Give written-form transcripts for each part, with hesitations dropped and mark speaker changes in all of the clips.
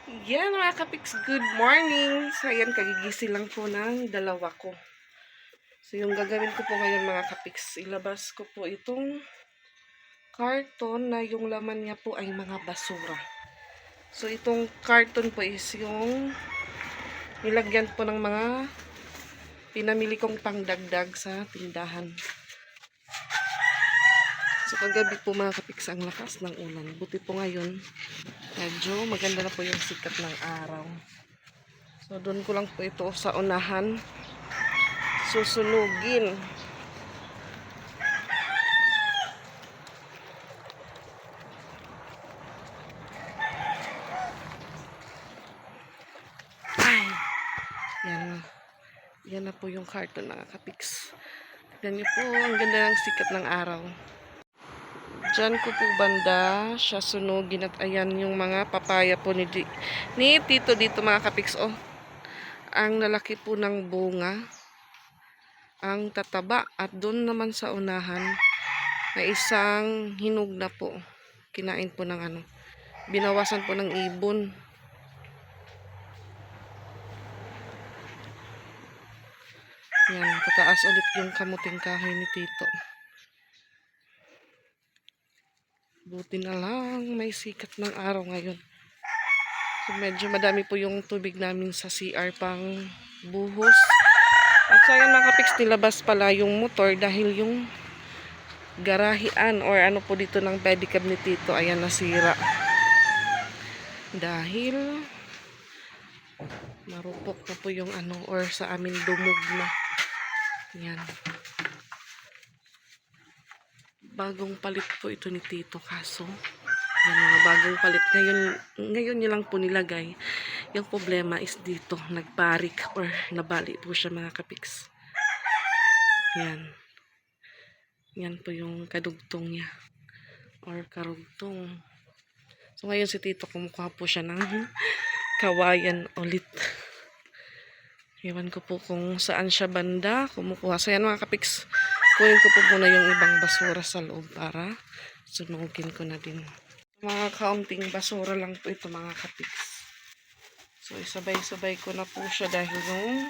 Speaker 1: Yan mga kapiks, good morning. So ayan, kagigising lang po ng dalawa ko. So yung gagawin ko po ngayon mga kapiks, ilabas ko po itong karton na yung laman niya po ay mga basura. So itong karton po is yung nilagyan po ng mga pinamili kong pangdagdag sa tindahan. So kagabi po mga kapiks, ang lakas ng ulan. Buti po ngayon, medyo maganda na po yung sikat ng araw. So doon ko lang po ito sa unahan susunugin. Ay, yan na po yung karton mga kapiks. Tignan niyo po, ang ganda ng sikat ng araw. Diyan ko po banda siya sunugin at ayan yung mga papaya po ni Tito dito mga kapiks. Oh, ang lalaki po ng bunga, ang tataba, at doon naman sa unahan na isang hinog na po. Kinain po ng binawasan po ng ibon. Yan, tataas ulit yung kamuting kahoy ni Tito. Buti na lang may sikat ng araw ngayon. So, medyo madami po yung tubig namin sa CR pang buhos. At sayang mga kapiks, nilabas pala yung motor dahil yung garahian or ano po dito ng pedicab ni Tito, ayan, nasira. Dahil marupok na po yung or sa amin dumog na. Yan. Bagong palit po ito ni Tito, kaso yan, mga bagong palit ngayon niya lang po nilagay. Yung problema is dito nagparik or nabali po siya mga kapiks. Yan po yung kadugtong niya or karugtong. So ngayon si Tito kumukuha po siya ng kawayan ulit. Ewan ko po kung saan siya banda kumukuha. So yan mga kapiks, kunin ko po muna yung ibang basura sa loob para sunugin ko na din. Mga kaunting basura lang po ito mga kapiks. So isabay-sabay ko na po siya dahil yung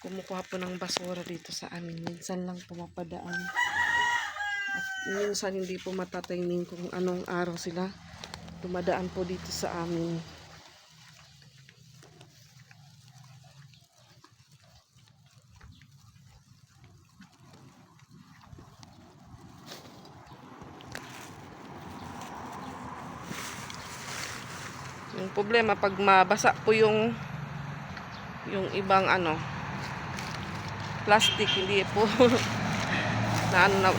Speaker 1: kumukuha po ng basura dito sa amin. Minsan lang pumapadaan. At minsan hindi po matatiming kung anong araw sila dumadaan po dito sa amin. Yung problema pag mabasa po yung ibang plastic, hindi po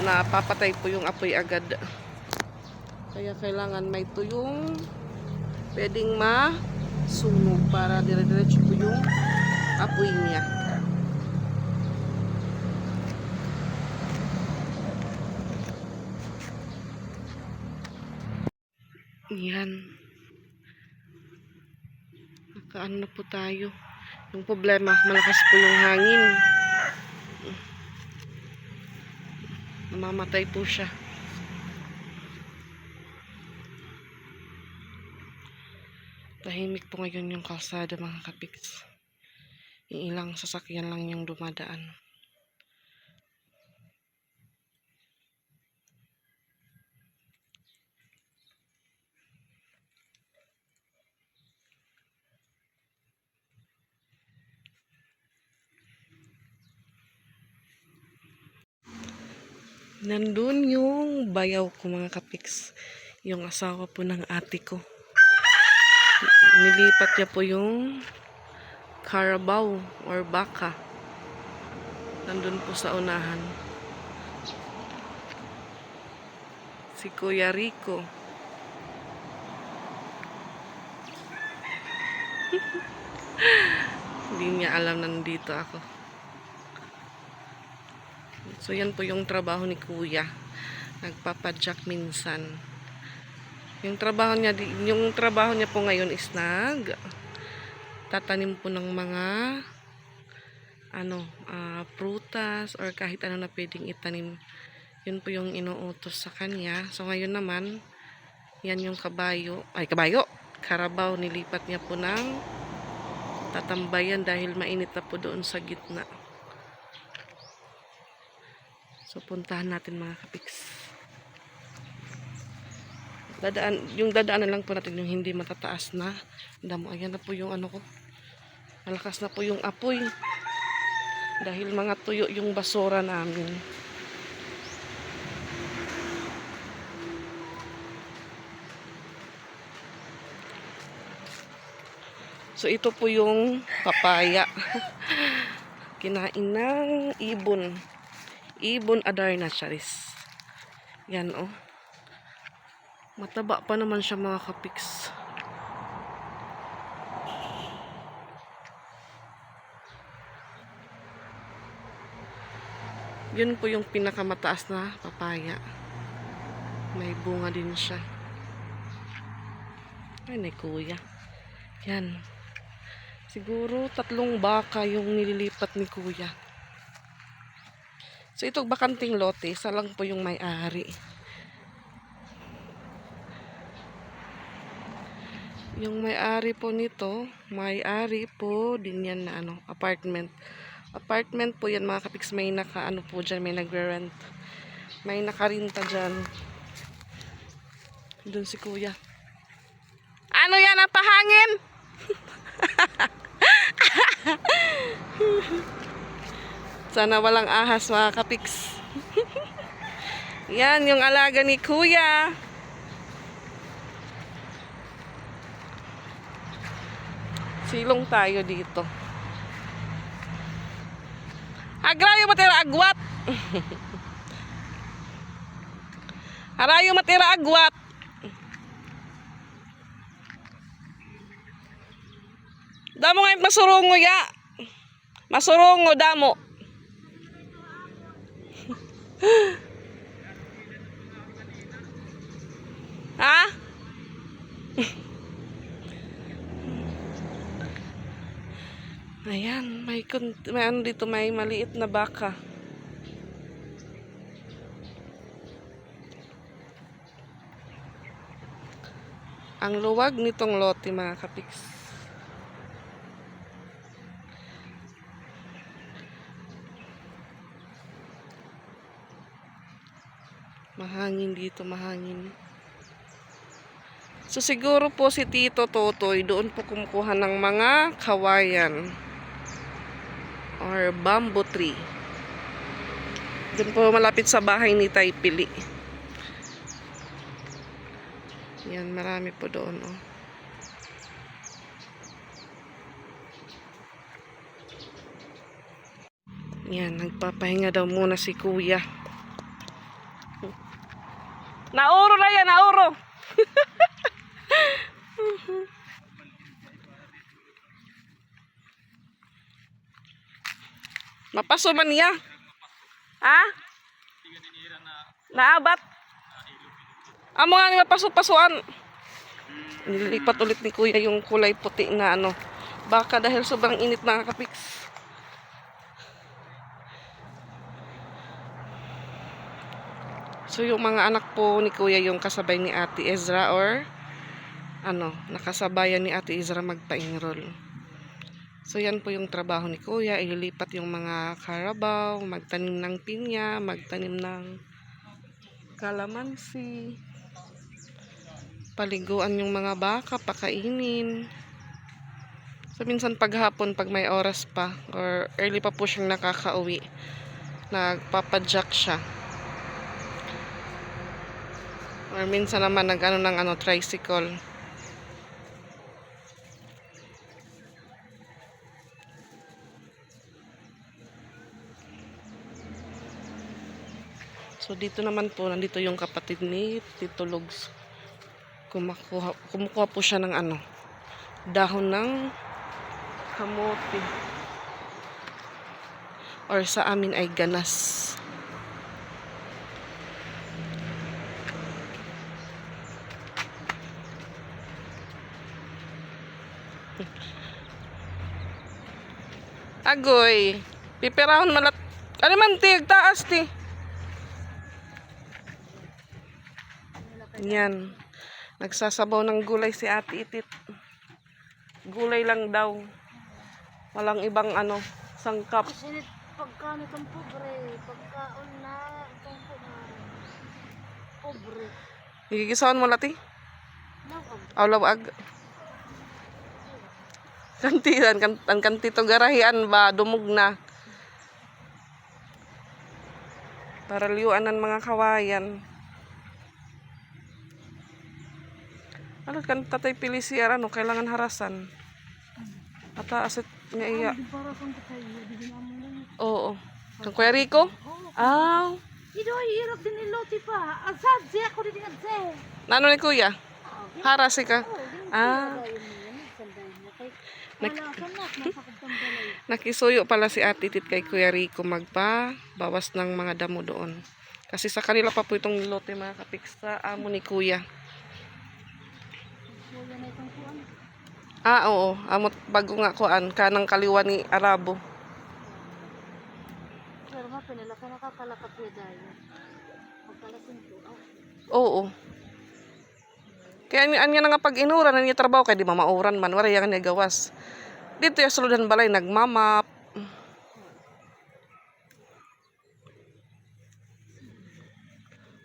Speaker 1: napapatay po yung apoy agad. Kaya kailangan may tuyong pwedeng masunog para dire-diretso po yung apoy niya. Yan. Nakaano na po tayo. Yung problema, malakas po yung hangin. Namamatay po siya. Tahimik po ngayon yung kalsada mga kapiks. Yung ilang sasakyan lang yung dumadaan. Nandun yung bayaw ko mga kapiks. Yung asawa po ng ate ko. Nilipat niya po yung Carabao or baka. Nandun po sa unahan. Si Kuya Rico. Hindi niya alam nandito ako. So yan po yung trabaho ni Kuya. Nagpapadyak minsan. Yung trabaho niya po ngayon is tatanim po ng mga prutas or kahit ano na pwedeng itanim. Yun po yung inuutos sa kanya. So ngayon naman, yan yung Carabao, nilipat niya po ng Tatambayan dahil mainit na po doon sa gitna. So puntahan natin mga kapiks. Yung dadaanan lang po natin yung hindi matataas na damo. Ayan na po yung ano ko. Malakas na po yung apoy. Dahil mga tuyo yung basura namin. So ito po yung papaya. Kinain ng ibon. Ibon Adarna charis. Yan oh. Mataba pa naman siya mga kapiks. Yun po yung pinakamataas na papaya. May bunga din siya. Ay, may kuya. Yan. Siguro 3 baka yung nililipat ni kuya. So, itong bakanting lote, isa lang po yung may-ari. Yung may-ari po nito, may-ari po din yan na ano, apartment. Apartment po yan mga kapiks, may naka ano po dyan, may nagre-rent. May nakarinta dyan. Doon si kuya. Ano yan ang pahangin? Sana walang ahas mga kapiks. Yan yung alaga ni kuya. Silong tayo dito. Agrayo matira agwat. Arayo matira agwat. Damo nga masurungo ya. Masurungo damo. Ha? Ayan, may ano dito, may maliit na baka. Ang luwag nitong lote mga kapiks. Mahangin dito, mahangin. So siguro po si Tito Totoy doon po kumukuha ng mga kawayan or bamboo tree. Doon po malapit sa bahay ni Tay Pili. Yan, marami po doon oh. Yan, nagpapahinga daw muna si kuya. Nauro na yan, nauro. Mapaso man niya. Ha? Naabat. Amo nga ni mapaso-pasuan. Nililipat ulit ni kuya yung kulay puti na ano. Baka dahil sobrang init mga kapiks. So yung mga anak po ni kuya yung kasabay ni Ate Ezra or ano, nakasabayan ni Ate Ezra magpa-enroll. So yan po yung trabaho ni kuya, ililipat yung mga Carabao, magtanim ng pinya, magtanim ng kalamansi, paliguan yung mga baka, pakainin. So minsan paghapon pag may oras pa or early pa po siyang nakakauwi, nagpapadjak siya. Or minsan naman nag-ano ng ano, tricycle. So dito naman po, nandito yung kapatid ni Tito Lugs. Kumukuha po siya ng ano, dahon ng kamote. Or sa amin ay ganas. Agoy, pipirahon malat. Ano man tig taas ti. Yan. Nagsasabaw ng gulay si Ate Itit. Gulay lang daw. Walang ibang ano, sangkap.
Speaker 2: Kasi pagka itong pobre, pagkaon na itong pobre.
Speaker 1: Gigisawan mo lati?
Speaker 2: Lawag.
Speaker 1: Awlawag. Kantiran, ang kantito garahian ba, dumog na. Para liyuan ng mga kawayan. Ano kan tatay pilisiar, ano, kailangan harasan. Ata aset nga iya.
Speaker 2: Di para kang katay, di naman lang.
Speaker 1: Oo. Kang Kuya Rico? Ah.
Speaker 2: Ito ay hirap din iloti pa. Asad siya ako din nga siya.
Speaker 1: Nano ni Kuya? Harasi ka? Ah. Nakisuyo pala si Ate Tit kay Kuya Rico magpa-bawas ng mga damo doon. Kasi sa kanila pa po itong lote mga kapiks sa amo ni Kuya. Ah, oo. Amot bago nga kuan kanang kaliwa ni Arabo.
Speaker 2: Pero nga pinala ka nakakalakat niya dahil. Pagkalasin ko.
Speaker 1: Oo. Kaya anya na nga pag inuran na niya trabaho kay di mamauran man wala yang niya gawas. Dito ya suludan balay nagmamap.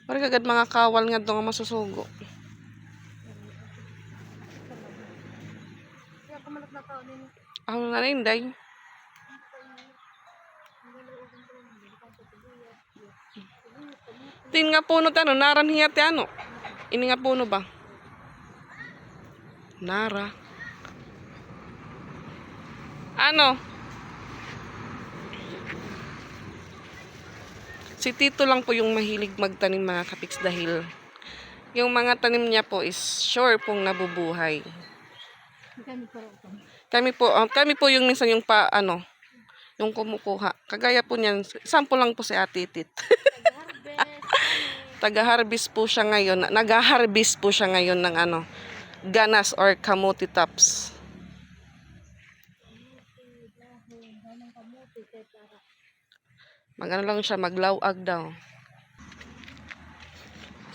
Speaker 1: Wala kagad mga kawal nga nga masusugo.
Speaker 2: Kaya kamalat na tao din.
Speaker 1: Ako na inday. Tin nga puno tano naran hiya ti ano. Ini nga puno ba? Nara. Ano? Si Tito lang po yung mahilig magtanim mga kapiks dahil yung mga tanim niya po is sure pong nabubuhay. Kami po yung minsan yung yung kumukuha. Kagaya po niyan, sample lang po si Ate Tit. Taga-harvest po siya ngayon. Nag-harvest po siya ngayon ng ganas or kamuti tops. Lang siya, maglawag daw.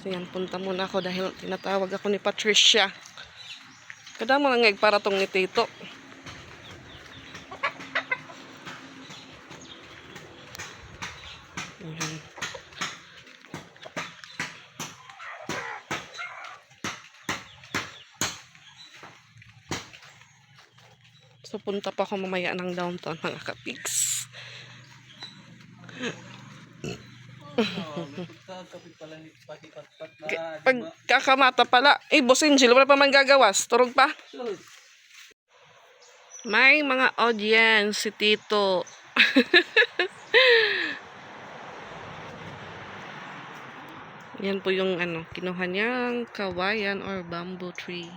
Speaker 1: So yan, punta muna ako dahil tinatawag ako ni Patricia. Kada mo lang para tong ni Tito. Ayan. So punta pa ako mamaya ng downtown mga kapiks. Pag kakamata pala, Boss Angel, wala pa man gagawas. Turog pa. May mga audience si Tito. Yan po yung kinuha niyang kawayan or bamboo tree.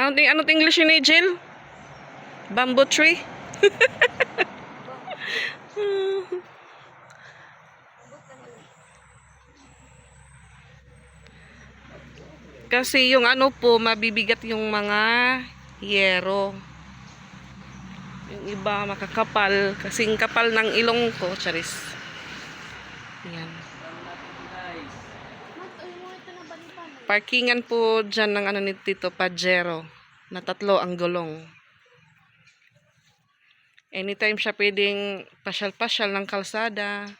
Speaker 1: Ano English ni Jill? Bamboo tree? Kasi yung mabibigat yung mga yero. Yung iba makakapal. Kasing kapal ng ilong ko. Charis. Yan. Parkingan po dyan ng ni Tito Pajero. Na 3 ang gulong. Anytime siya pwedeng pasyal-pasyal ng kalsada.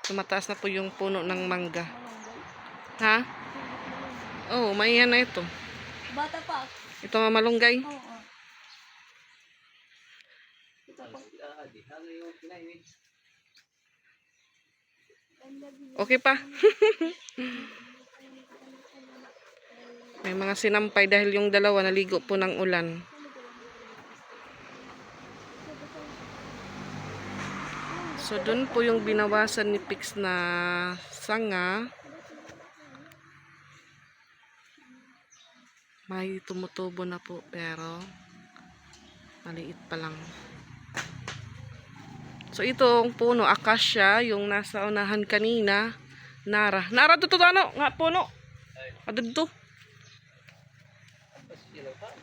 Speaker 1: Tumataas na po yung puno ng mangga. Ha? Oh, may yan na ito.
Speaker 2: Bata pa.
Speaker 1: Ito mamalunggay.
Speaker 2: Oo.
Speaker 1: Okay pa. May mga sinampay dahil yung dalawa naligo po ng ulan. So, dun po yung binawasan ni Pix na sanga. May tumutubo na po pero maliit pa lang. So, itong puno, akasya, yung nasa unahan kanina, nara. Nara dito nga puno. Dito.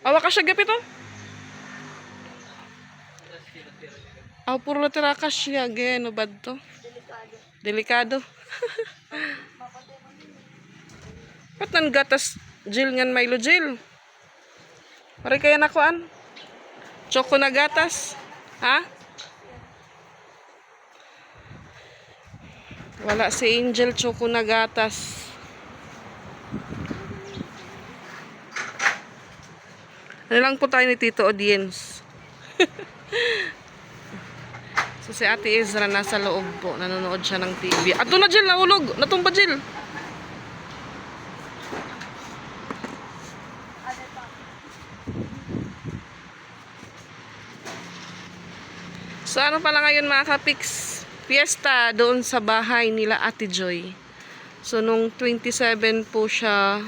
Speaker 1: Awa kasya gapit to. Puro na tira akasya. Gano ba to? Delikado. Ba't nang gatas Jill ngan Milo Jill? Pare kaya nakuan? Choco na gatas. Ha? Wala si Angel choco na gatas. Ano lang po tayo ni Tito Audience. So si Ate Ezra nasa loob po. Nanonood siya ng TV. Ato na Jill, nahulog. Natumba Jill. So ano pala ngayon mga kapiks? Fiesta doon sa bahay nila Ate Joy. So nung 27 po siya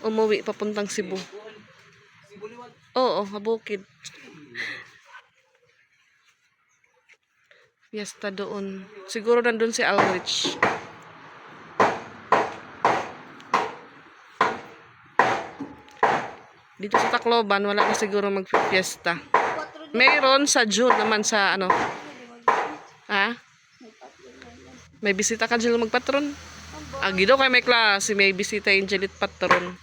Speaker 1: umuwi papuntang Cebu. Oo, Habukid. Fiesta doon. Siguro nandun si Alrich. Dito sa Tacloban, wala na siguro mag-fiesta. Mayroon sa June naman sa ano. Ha? May bisita ka dyan magpatron? Gido kay may klase, may bisita Angelit patron.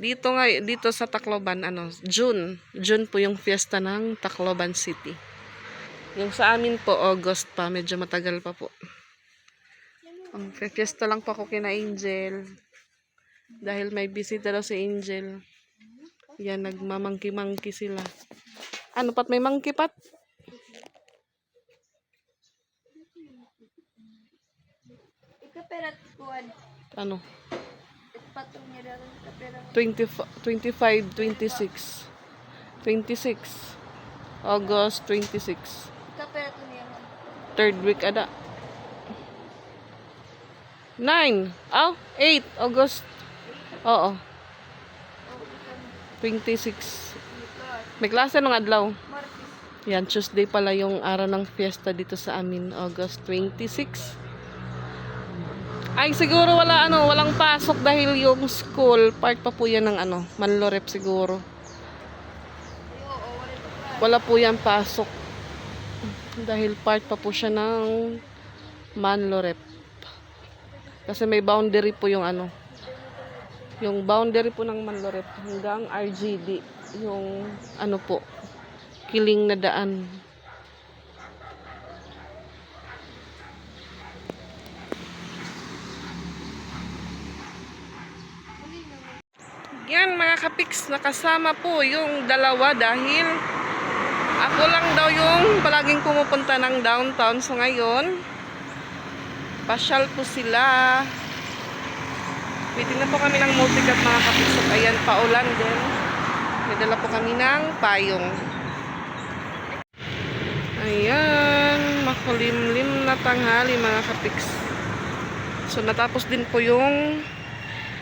Speaker 1: Dito sa Tacloban, ano, June po yung fiesta ng Tacloban City. Yung sa amin po, August pa. Medyo matagal pa po. Ang fiesta lang po ako kina Angel. Dahil may bisita daw si Angel. Yan, nagmamangki-mangki sila. Ano pat may mangki pat?
Speaker 2: Ikaperat kuan.
Speaker 1: Ano?
Speaker 2: Patong niya daw ikaperat.
Speaker 1: 25, 26. 26. August 26.
Speaker 2: Ikaperat niya.
Speaker 1: Third week ada. 9. 8 August. Oo. 26. May klase nung adlaw. Yan, Tuesday pala yung araw ng fiesta dito sa amin, August 26. Ay, siguro walang pasok dahil yung school, part pa po yan ng Manlorep siguro. Wala po yan pasok. Dahil part pa po siya ng Manlorep. Kasi may boundary po yung yung boundary po ng Manlorep hanggang RGD. Yung po, kiling na daan. Yan mga kapiks, nakasama po yung dalawa dahil ako lang daw yung palaging pumupunta ng downtown. So ngayon, pasyal po sila. Waiting na po kami ng multicat mga kapiks. So, ayan, paulan din. May dala po kami ng payong. Ayan, makulimlim na tanghali mga kapiks. So natapos din po yung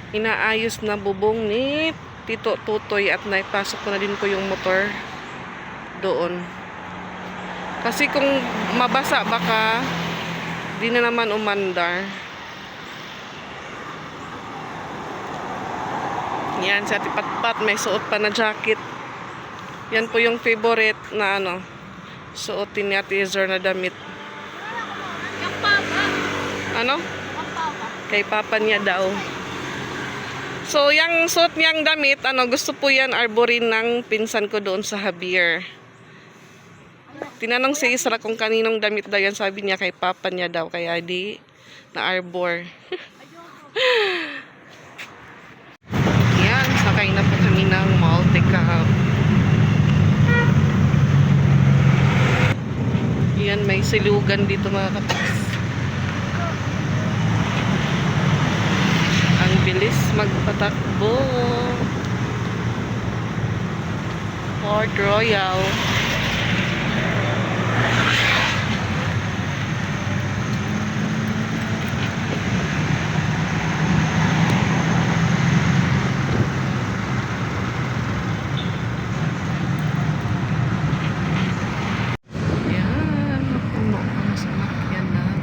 Speaker 1: inaayos na bubong ni Tito Tutoy at naipasok ko na din po yung motor doon. Kasi kung mabasa baka di na naman umandar. Yan, si Ate Patpat may suot pa na jacket. Yan po yung favorite na suotin ni Ate Ezra na damit.
Speaker 2: Yung papa.
Speaker 1: Ano?
Speaker 2: Yung papa.
Speaker 1: Kay papa niya daw. So, yung suot niyang damit, gusto po yan arborin ng pinsan ko doon sa Javier. Tinanong si Isra kung kaninong damit daw yan. Sabi niya kay papa niya daw. Kaya di na arbor. Yan, sakay na po kami ng multi-cab. Yan, may silugan dito mga kapiks. Ang bilis magpatakbo. Port Royal. Yan, napuno pa na sa makyanan.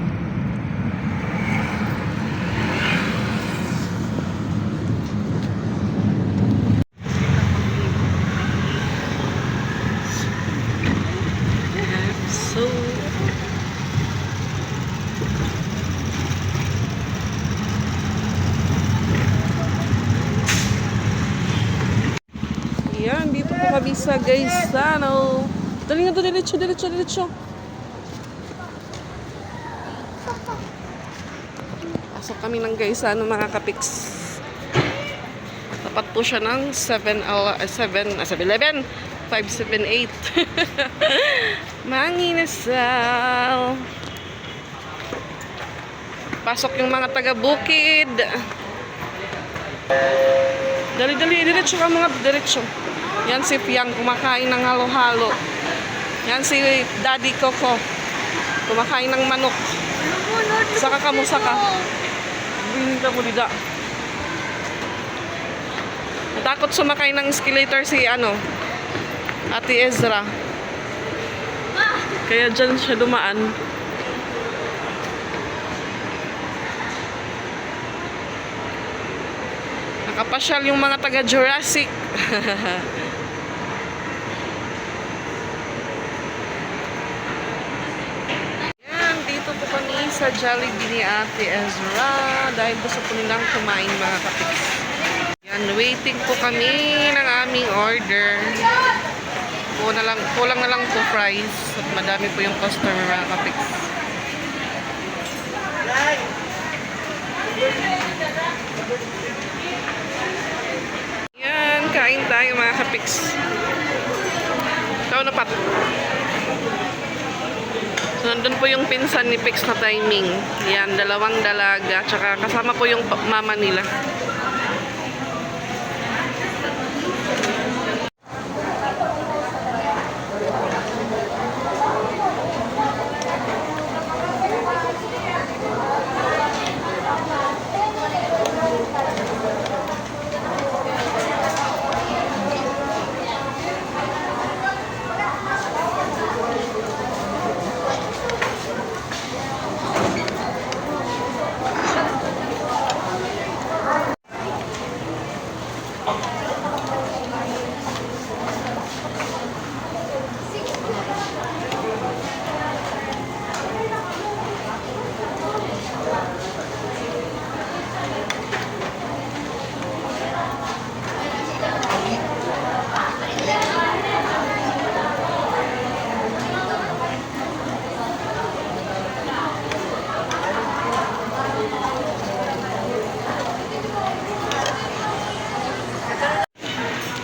Speaker 1: So kami sa Gaisano. Dali nga to, diretso, diretso, diretso. Pasok kami ng Gaisano mga kapiks. Tapat po siya ng 7-Eleven. 578. Manginasal. Pasok yung mga taga-bukid. Dali-dali, diretso ka mga diretso. Yan si Piang kumakain ng halo-halo. Yan si Daddy Coco kumakain ng manok. Saka ka mo, saka. Binita mo dida. Natakot sumakay ng escalator si Ate Ezra. Kaya dyan siya dumaan. Nakapasyal yung mga taga Jurassic. Yan, dito po kami sa Jollibee ni Ate Ezra dahil gusto po nilang kumain mga kapiks. Yan, waiting po kami ng aming order. Kulang na lang po fries at madami po yung customer mga kapiks. Yan, kain tayo mga kapiks. Ikaw na pat. So, nandun po yung pinsan ni Pix na timing. Yan, 2 dalaga. Tsaka kasama po yung mama nila.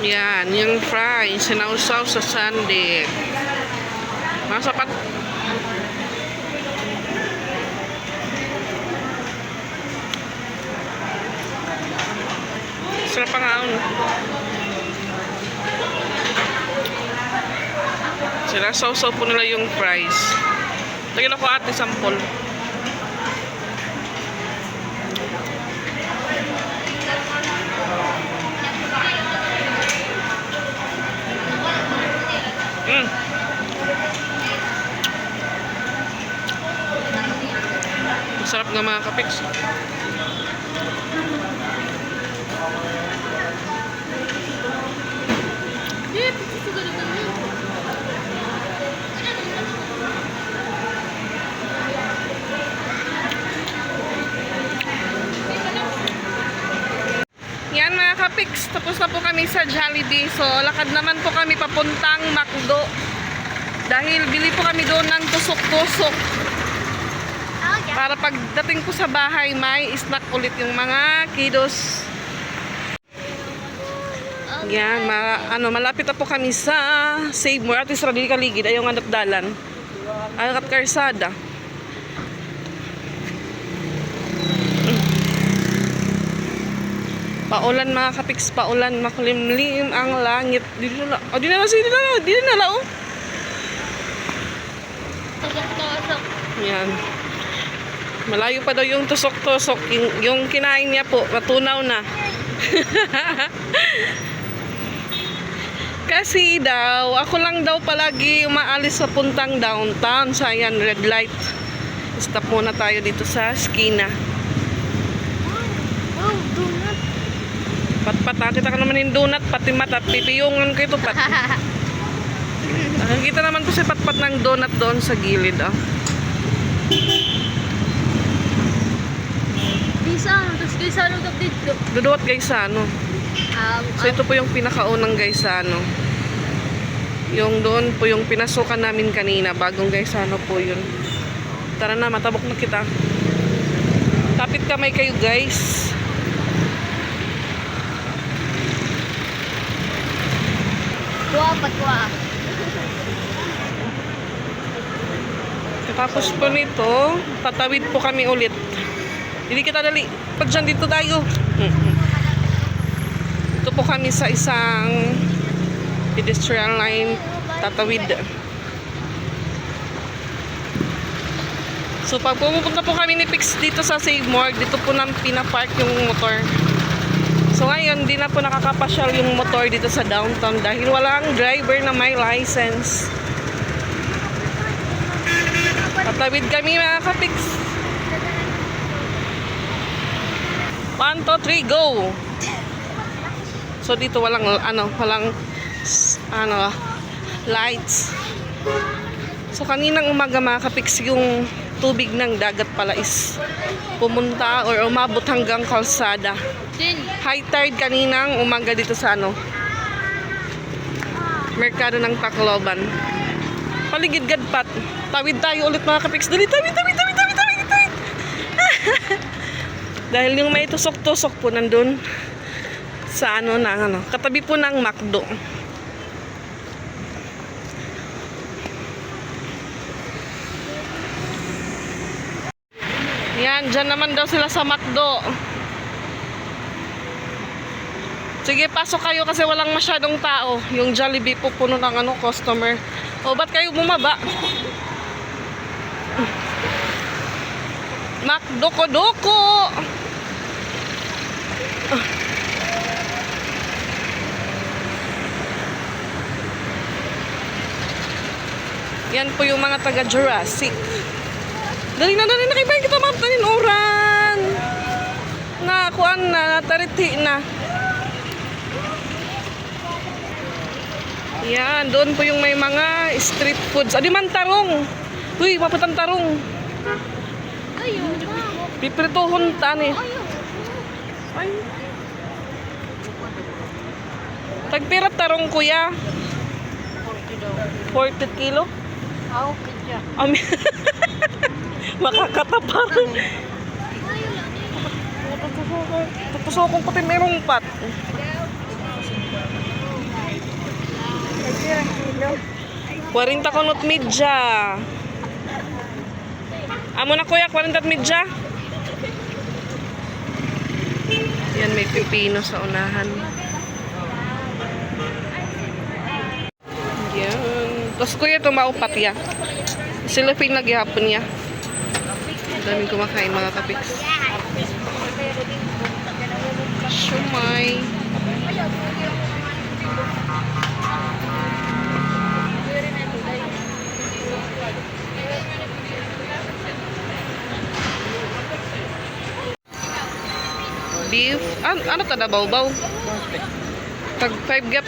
Speaker 1: Yan, yung fries, sinausaw sa sundae. Masapat. Sarap pa nga. Sinasawsaw po nila yung fries. Tagin ako ate sampol. Masarap nga mga kapiks. Yan mga kapiks, tapos na po kami sa Jollibee. So lakad naman po kami papuntang McDo. Dahil bili po kami doon ng tusok-tusok. Para pagdating po sa bahay, may snack ulit yung mga kiddos. Yan, malapit na po kami sa Save More. At isra dili kaligid, ayaw nga dalan. Ayaw kat karsada. Paulan mga kapiks, paulan. Makulimlim ang langit. Di na oh. Yan. Malayo pa daw yung tusok-tusok. Yung kinain niya po, matunaw na. Kasi daw, ako lang daw palagi umaalis sa puntang downtown. So, ayan, red light. Stop muna tayo dito sa skina.
Speaker 2: Oh, donut.
Speaker 1: Pat-pat, kita ka naman yung donut, pati mata at pipiyungan ko ito, pat. Nakikita naman ko si pat-pat ng donut doon sa gilid, ah.
Speaker 2: Gaisano, tapos Gaisano daw dito.
Speaker 1: Duduwat Gaisano. So ito po yung pinakaunang Gaisano. Yung doon po yung pinasukan namin kanina. Bagong guys, ano po yun. Tara na, matabok na kita. Kapit kamay kayo guys.
Speaker 2: Kuha, patwa.
Speaker 1: Tapos po nito, tatawid po kami ulit. Hindi kita dali. Pag dyan dito tayo. Ito po kami sa isang pedestrian line. Tatawid. So pag pupunta po kami ni Pix dito sa Save More, dito po nang pinapark yung motor. So ngayon, hindi na po nakakapasyal yung motor dito sa downtown dahil walang driver na may license. Tatawid kami mga kapix. 1, 2, 3, go! So dito walang lights. So kaninang umaga mga kapix, yung tubig ng dagat pala is pumunta or umabot hanggang kalsada. High tide kaninang umaga dito sa Merkado ng Tacloban. Paligid-gadpat. Tawid tayo ulit mga kapix. Dali, tawid. Dahil yung may tusok-tusok po nandun sa katabi po ng McDo. Yan, dyan naman daw sila sa McDo. Sige, pasok kayo kasi walang masyadong tao. Yung Jollibee po puno ng customer. O, ba't kayo bumaba? Makdoko-doko! Yan po yung mga taga Jurassic. Dali na, nakibahin kita maptanin oran. Kuan na, tariti na. Yan, doon po yung may mga street foods. Adi man tarong. Uy, mapatang tarong.
Speaker 2: Ayun, ma.
Speaker 1: Piprituhon tani.
Speaker 2: Ayun.
Speaker 1: Ay. Tagpirat tarong kuya. 40 kilo.
Speaker 2: Okay dyan.
Speaker 1: Makakatapar. Tutusokong pati merong pat. 40 kunot midya. Amo na kuya, 40 midya. Yan, may pipino sa unahan. Yan. Tapos kuya, tumaupat ya. Silipin na gihapon niya. Daming kumakain mga kapiks. Shumay. Beef. Ano tada baw-baw? Tag 5 gap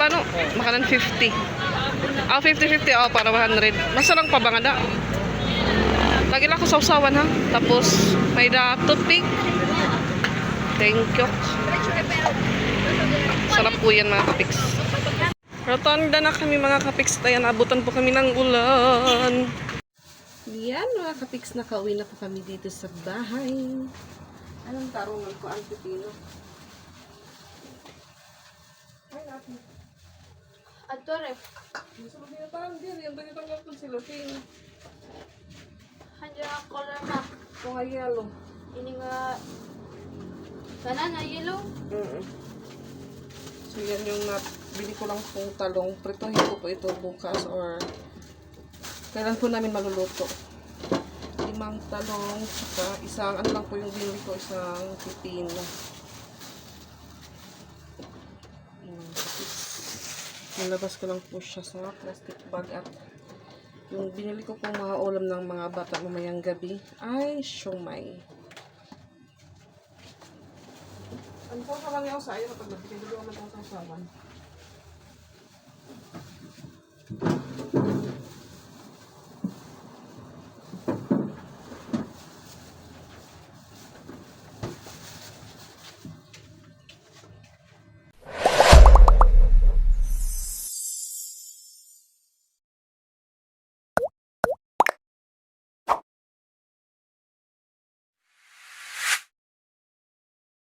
Speaker 1: makanan 50. 50-50 para 100. Masarang pa ba nga da? Lagi lang ako sausawan ha. Tapos may da toothpick. Thank you. Sarap po yan mga kapiks. Rotunda na kami mga kapiks. Ayan, abutan po kami ng ulan. Yan mga kapiks, nakauwi na po kami dito sa bahay. Anong tarungan ko ang pipino? Ay, natin.
Speaker 2: Ato ref.
Speaker 1: Gusto mo parang din. Yung ganitong kapag silupin.
Speaker 2: Handyan ang color ma.
Speaker 1: Ito nga yellow.
Speaker 2: Ini nga. Sana na yellow.
Speaker 1: So yan yung bili ko lang pong talong. Prituhin ko po ito bukas or kailan po namin maluluto. 5 talong, saka isang, lang po yung binili ko, isang pipino. Nilabas ko lang po siya sa plastic bag at yung binili ko pong mga ulam ng mga bata mamayang gabi ay siomay. Ano po sa lang yung sayo kapag nabigyan ko naman ang sasawan?